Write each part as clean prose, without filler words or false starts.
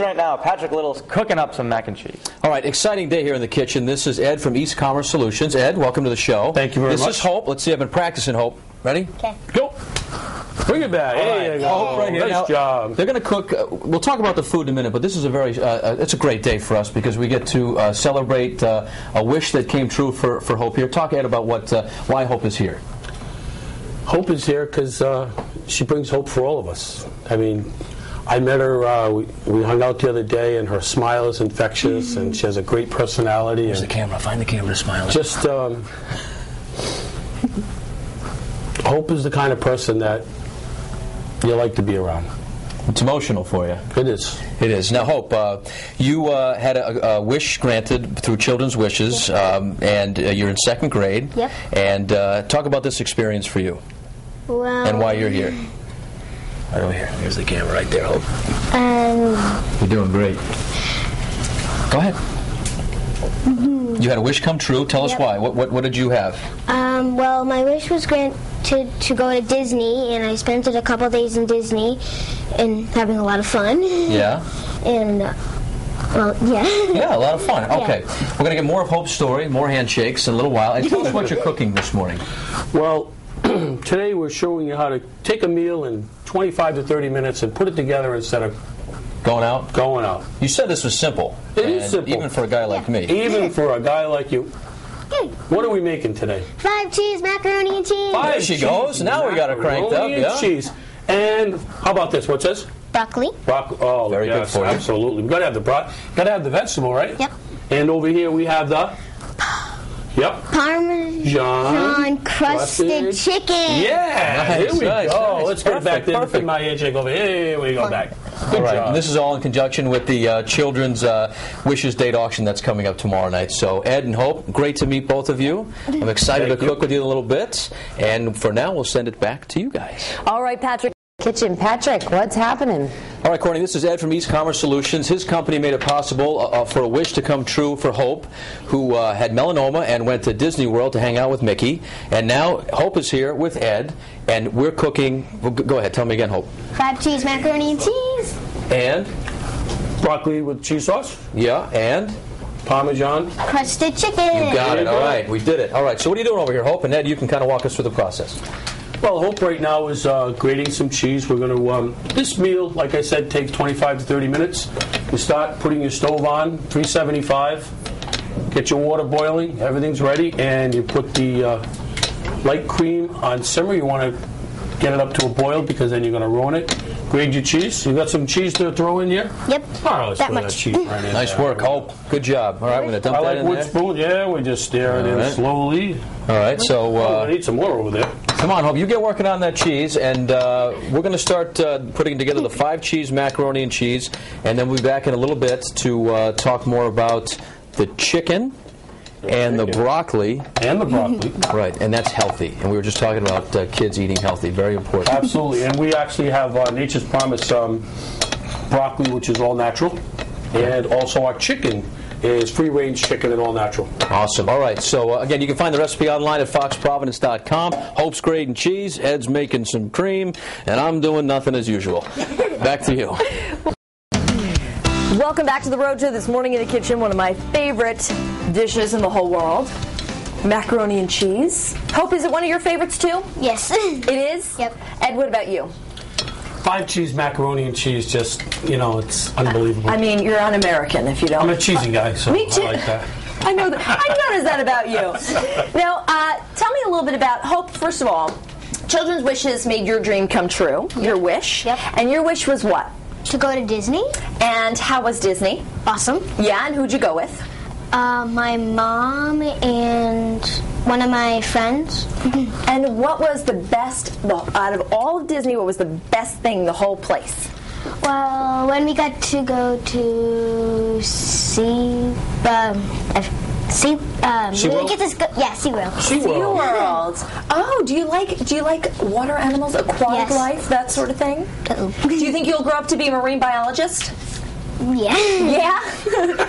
Right now, Patrick Little's cooking up some mac and cheese. All right, exciting day here in the kitchen. This is Ed from East Commerce Solutions. Ed, welcome to the show. Thank you very much. This is Hope. Let's see, I've been practicing, Hope. Ready? Okay. Go. Bring it back. There you go. Hope right here. Nice job. They're going to cook. We'll talk about the food in a minute, but this is a very, it's a great day for us because we get to celebrate a wish that came true for Hope here. Talk, Ed, about why Hope is here. Hope is here because she brings hope for all of us. I mean, I met her, we hung out the other day, and her smile is infectious, and she has a great personality. Where's the camera? Find the camera to smile. Just, Hope is the kind of person that you like to be around. It's emotional for you. It is. It is. Now, Hope, you had a wish granted through Children's Wishes, and you're in 2nd grade. Yep. And talk about this experience for you. Well, and why you're here. Right over here. Here's the camera right there, Hope. You're doing great. Go ahead. You had a wish come true. Tell us why. What did you have? Well, my wish was granted to go to Disney, and I spent a couple days in Disney and having a lot of fun. Yeah. And, well, yeah. Yeah, a lot of fun. Yeah. Okay. We're going to get more of Hope's story, more handshakes in a little while. And tell us what you're cooking this morning. Well, today we're showing you how to take a meal in 25 to 30 minutes and put it together instead of going out. You said this was simple. It is simple. Even for a guy like me. Even for a guy like you. What are we making today? 5 cheese, macaroni and cheese. There she goes. Now we got her cranked up. Yeah. Cheese. And how about this? What's this? Broccoli. Oh, very good for you. Absolutely. We've got to have the got to have the vegetable, right? Yep. And over here we have the Parmesan crusted chicken. Yeah. Nice, Here we nice, go. nice. Let's get it back there. Perfect. My handshake over here. Here we go back. Good all right. job. And this is all in conjunction with the Children's Wishes Date auction that's coming up tomorrow night. So, Ed and Hope, great to meet both of you. I'm excited to cook with you in a little bit. And for now, we'll send it back to you guys. All right, Patrick. Kitchen. Patrick, what's happening? All right, Courtney, this is Ed from East Commerce Solutions. His company made it possible for a wish to come true for Hope, who had melanoma and went to Disney World to hang out with Mickey. And now Hope is here with Ed, and we're cooking. Well, go ahead, tell me again, Hope. 5 cheese, macaroni and cheese. And? Broccoli with cheese sauce. Yeah, and? Parmesan crusted chicken. You got it. All right, we did it. All right, so what are you doing over here, Hope? And Ed, you can kind of walk us through the process. Well, Hope right now is grating some cheese. We're going to, this meal, like I said, takes 25 to 30 minutes. You start putting your stove on, 375. Get your water boiling. Everything's ready. And you put the light cream on simmer. You want to get it up to a boil because then you're going to ruin it. Grate your cheese. You got some cheese to throw in here? Yep. All right, let's that put much. that cheese right in Nice there. work, Hope. Good job. All right, we're going to dump that in wood there. spoon. Yeah, we just stir it in slowly. All right, so I need some more over there. come on, Hope. You get working on that cheese, and we're going to start putting together the 5 cheese macaroni and cheese, and then we'll be back in a little bit to talk more about the chicken and the broccoli. And the broccoli. Right, and that's healthy. And we were just talking about kids eating healthy. Very important. Absolutely. And we actually have Nature's Promise broccoli, which is all natural. And also our chicken is free-range chicken and all natural. Awesome. All right. So, again, you can find the recipe online at foxprovidence.com. Hope's grating cheese, Ed's making some cream, and I'm doing nothing as usual. Back to you. Welcome back to the Road Show. This morning in the kitchen, one of my favorite dishes in the whole world, macaroni and cheese. Hope, is it one of your favorites too? Yes. It is? Yep. Ed, what about you? 5 cheese macaroni and cheese, just, it's unbelievable. I mean, you're un-American if you don't. I'm a cheesy guy, so Me too. I like that. I know that. I noticed that about you. Now, tell me a little bit about Hope. First of all, Children's Wishes made your dream come true, your wish. Yep. And your wish was what? To go to Disney. And how was Disney? Awesome. Yeah, and who'd you go with? My mom and one of my friends. And what was the best, out of all of Disney, what was the best thing, the whole place? Well, when we got to go to SeaWorld. SeaWorld. Oh, do you like water animals, aquatic Yes. life, that sort of thing? Uh-oh. Do you think you'll grow up to be a marine biologist? Yeah. Yeah?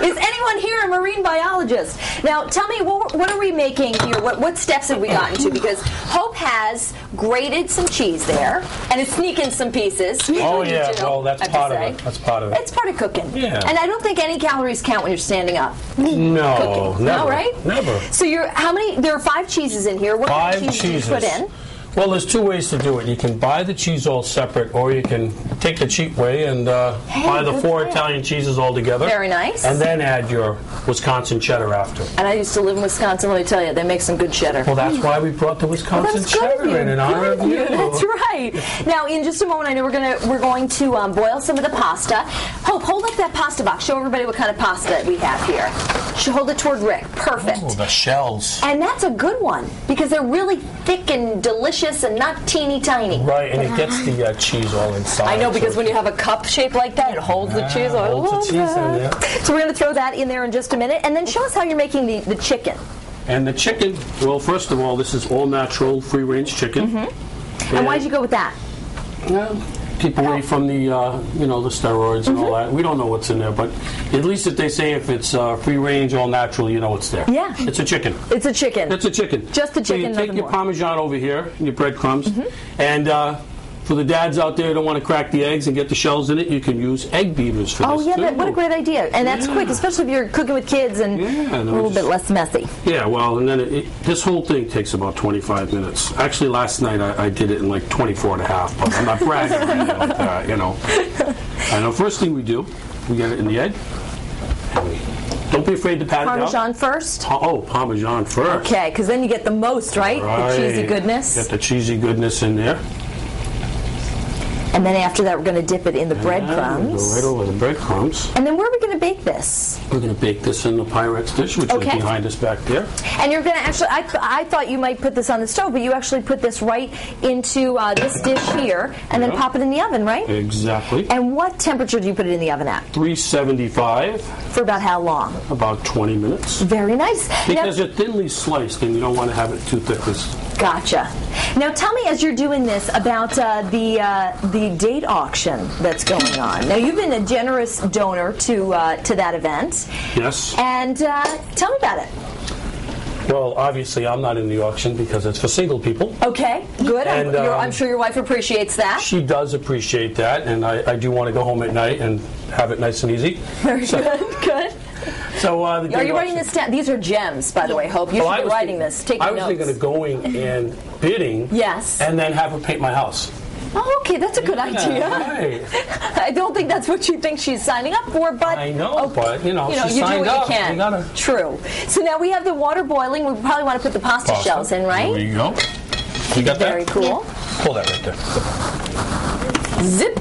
Is anyone here a marine biologist? Now, tell me, what are we making here? What steps have we gotten to? Because Hope has grated some cheese there, and is sneaking some pieces. Oh, yeah. Well, that's part of it. That's part of it. It's part of cooking. Yeah. And I don't think any calories count when you're standing up. No, Cooking. never. No, right? Never. So how many? There are 5 cheeses in here. What kind of 5 cheese cheeses. do you put in? Well, there's 2 ways to do it. You can buy the cheese all separate, or you can take the cheap way and buy the good 4 plan. Italian cheeses all together. Very nice. And then add your Wisconsin cheddar after. And I used to live in Wisconsin. Let me tell you, they make some good cheddar. Well, that's why we brought the Wisconsin That's good of cheddar you. in honor of you. That's right. Now, in just a moment, I know we're going to boil some of the pasta. Hope, hold up that pasta box. Show everybody what kind of pasta we have here. Hold it toward Rick. Perfect. Oh, the shells. And that's a good one because they're really thick and delicious and not teeny tiny. Right, and it gets the cheese all inside. I know, because so when you have a cup shaped like that, it holds the cheese. I holds the love cheese in that. there. So we're going to throw that in there in just a minute, and then show us how you're making the chicken. And the chicken, well, first of all, this is all natural, free-range chicken. Mm-hmm. And why'd you go with that? Keep away from the, the steroids and all that. We don't know what's in there, but at least if they say if it's free-range, all natural, you know it's there. Yeah. It's a chicken. It's a chicken. It's a chicken. Just a chicken, So you take nothing your more. Parmesan over here, your breadcrumbs, and for the dads out there who don't want to crack the eggs and get the shells in it, you can use egg beaters for Oh, this yeah, too. what a great idea. And that's Yeah. quick, especially if you're cooking with kids and Yeah, a little bit less messy. Yeah, well, and then this whole thing takes about 25 minutes. Actually, last night I did it in like 24 and a half, but I'm not bragging or anything like that, And the first thing we do, we get it in the egg. Don't be afraid to pat it down. Parmesan first? Oh, Parmesan first. Okay, because then you get the most, right? The cheesy Right. goodness. Get the cheesy goodness in there. And then after that, we're going to dip it in the And breadcrumbs. go right over the breadcrumbs. And then where are we going to bake this? We're going to bake this in the Pyrex dish, which Okay. is behind us back there. And you're going to actually, I thought you might put this on the stove, but you actually put this right into this dish here and then Yeah. pop it in the oven, right? Exactly. And what temperature do you put it in the oven at? 375, For about how long? about 20 minutes. Very nice. Because Now, they're thinly sliced, and you don't want to have it too thick. gotcha. Now tell me, as you're doing this, about the date auction that's going on. Now you've been a generous donor to that event, Yes. and tell me about it. Well, obviously, I'm not in the auction because it's for single people. Okay, good. And, I'm sure your wife appreciates that. She does appreciate that, and I do want to go home at night and have it nice and easy. Very good. Good. So, Are you writing this down? These are gems, by the way, Hope. You should be writing this. Taking I was notes. thinking of going and bidding. Yes. And then have her paint my house. Oh, okay, that's a good idea. Right. I don't think that's what you think she's signing up for, but I know, but she you do signed what up. you can. You gotta- True. So now we have the water boiling. We probably want to put the pasta shells in, right? There you go. You got that? Very cool. Pull that right there. Zip.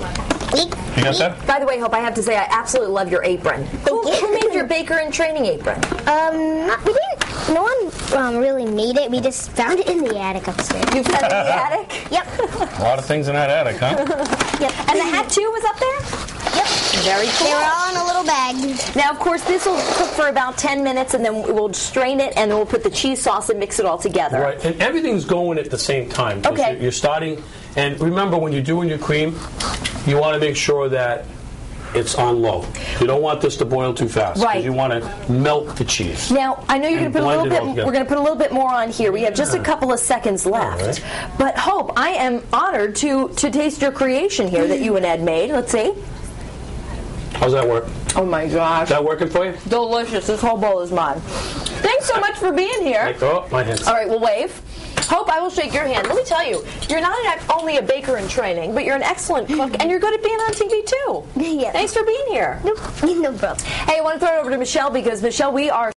You got that? By the way, Hope, I have to say I absolutely love your apron. Who made your baker in training apron? We didn't. No one really made it. We just found it in the attic upstairs. You found it in the attic? Yep. A lot of things in that attic, huh? Yep. And the hat too was up there? Yep. Very cool. They were all in a little bag. Now, of course, this will cook for about 10 minutes, and then we'll strain it, and then we'll put the cheese sauce and mix it all together. Right, and everything's going at the same time. 'Cause Okay. You're starting, and remember when you're doing your cream, you want to make sure that it's on low. You don't want this to boil too fast. 'cause Right. You want to melt the cheese. Now, I know you're going And to put a little blend it bit. all together. We're going to put a little bit more on here. We have just a couple of seconds left. right. But Hope, I am honored to taste your creation here that you and Ed made. Let's see. How's that work? Oh my gosh, Is that working for you? delicious! This whole bowl is mine. Thanks so much for being here. Oh, my hands. All right, we'll wave. Hope, I will shake your hand. Let me tell you, you're not only a baker in training, but you're an excellent cook, and you're good at being on TV too. Yeah. Thanks for being here. No problem. Hey, I want to throw it over to Michelle because Michelle, we are